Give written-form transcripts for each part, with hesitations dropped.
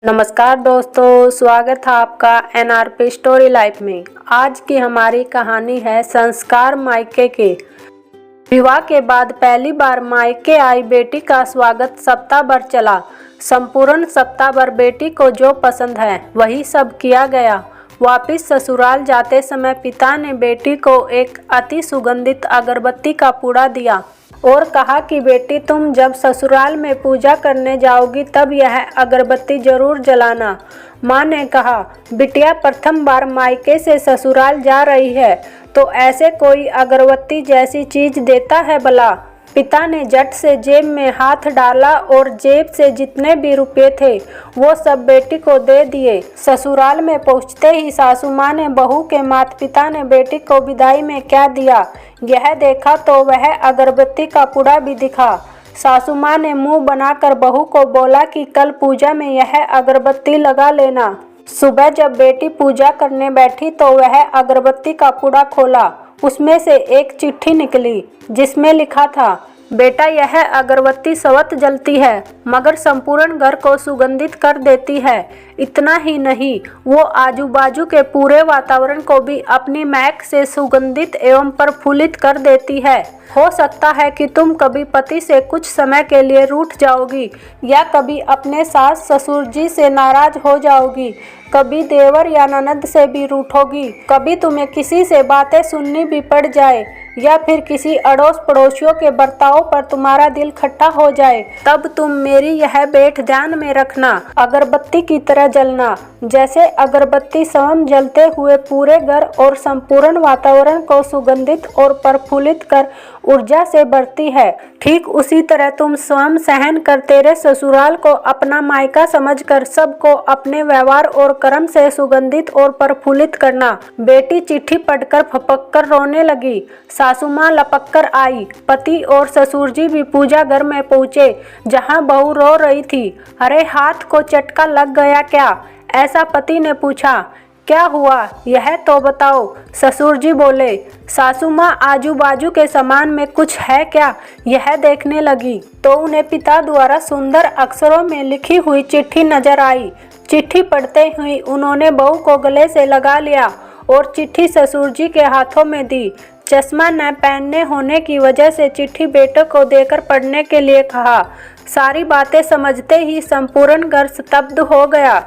नमस्कार दोस्तों, स्वागत है आपका एनआरपी स्टोरी लाइफ में। आज की हमारी कहानी है संस्कार मायके के। विवाह के बाद पहली बार मायके आई बेटी का स्वागत सप्ताह भर चला। संपूर्ण सप्ताह भर बेटी को जो पसंद है वही सब किया गया। वापिस ससुराल जाते समय पिता ने बेटी को एक अति सुगंधित अगरबत्ती का पूड़ा दिया और कहा कि बेटी, तुम जब ससुराल में पूजा करने जाओगी तब यह अगरबत्ती जरूर जलाना। माँ ने कहा, बिटिया प्रथम बार मायके से ससुराल जा रही है तो ऐसे कोई अगरबत्ती जैसी चीज देता है भला। पिता ने झट से जेब में हाथ डाला और जेब से जितने भी रुपए थे वो सब बेटी को दे दिए। ससुराल में पहुंचते ही सासू माँ ने बहू के माता पिता ने बेटी को विदाई में क्या दिया यह देखा तो वह अगरबत्ती का पुड़ा भी दिखा। सासू माँ ने मुंह बनाकर बहू को बोला कि कल पूजा में यह अगरबत्ती लगा लेना। सुबह जब बेटी पूजा करने बैठी तो वह अगरबत्ती का पुड़ा खोला। उसमें से एक चिट्ठी निकली जिसमें लिखा था, बेटा, यह अगरबत्ती स्वतः जलती है मगर संपूर्ण घर को सुगंधित कर देती है। इतना ही नहीं, वो आजू बाजू के पूरे वातावरण को भी अपनी महक से सुगंधित एवं प्रफुल्लित कर देती है। हो सकता है कि तुम कभी पति से कुछ समय के लिए रूठ जाओगी या कभी अपने सास ससुर जी से नाराज हो जाओगी, कभी देवर या ननद से भी रूठोगी, कभी तुम्हें किसी से बातें सुननी भी पड़ जाए या फिर किसी अड़ोस पड़ोसियों के बर्ताव पर तुम्हारा दिल खट्टा हो जाए। तब तुम मेरी यह भेंट ध्यान में रखना, अगरबत्ती की तरह जलना। जैसे अगरबत्ती स्वयं जलते हुए पूरे घर और संपूर्ण वातावरण को सुगंधित और प्रफुल्लित कर ऊर्जा से भरती है, ठीक उसी तरह तुम स्वयं सहन कर तेरे ससुराल को अपना मायका समझकर सबको अपने व्यवहार और कर्म से सुगंधित और प्रफुल्लित करना। बेटी चिट्ठी पढ़कर फपक कर रोने लगी। सासू माँ लपक कर आई। पति और ससुर जी भी पूजा घर में पहुँचे जहाँ बहू रो रही थी। अरे, हाथ को चटका लग गया क्या? ऐसा पति ने पूछा। क्या हुआ यह तो बताओ, ससुर जी बोले। सासू माँ आजू बाजू के सामान में कुछ है क्या यह देखने लगी तो उन्हें पिता द्वारा सुंदर अक्षरों में लिखी हुई चिट्ठी नजर आई। चिट्ठी पढ़ते हुए उन्होंने बहू को गले से लगा लिया और चिट्ठी ससुर जी के हाथों में दी। चश्मा न पहनने होने की वजह से चिट्ठी बेटे को देकर पढ़ने के लिए कहा। सारी बातें समझते ही संपूर्ण घर स्तब्ध हो गया।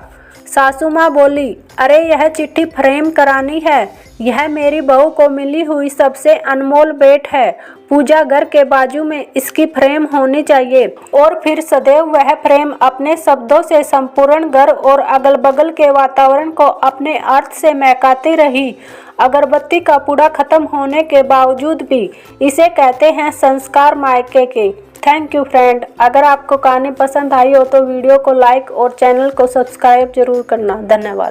सासू माँ बोली, अरे, यह चिट्ठी फ्रेम करानी है। यह मेरी बहू को मिली हुई सबसे अनमोल भेंट है। पूजा घर के बाजू में इसकी फ्रेम होनी चाहिए और फिर सदैव वह फ्रेम अपने शब्दों से संपूर्ण घर और अगल बगल के वातावरण को अपने अर्थ से महकाती रही। अगरबत्ती का पूड़ा खत्म होने के बावजूद भी इसे कहते हैं संस्कार मायके के। Thank you friend. अगर आपको कहानी पसंद आई हो तो वीडियो को लाइक और चैनल को सब्सक्राइब जरूर करना। धन्यवाद।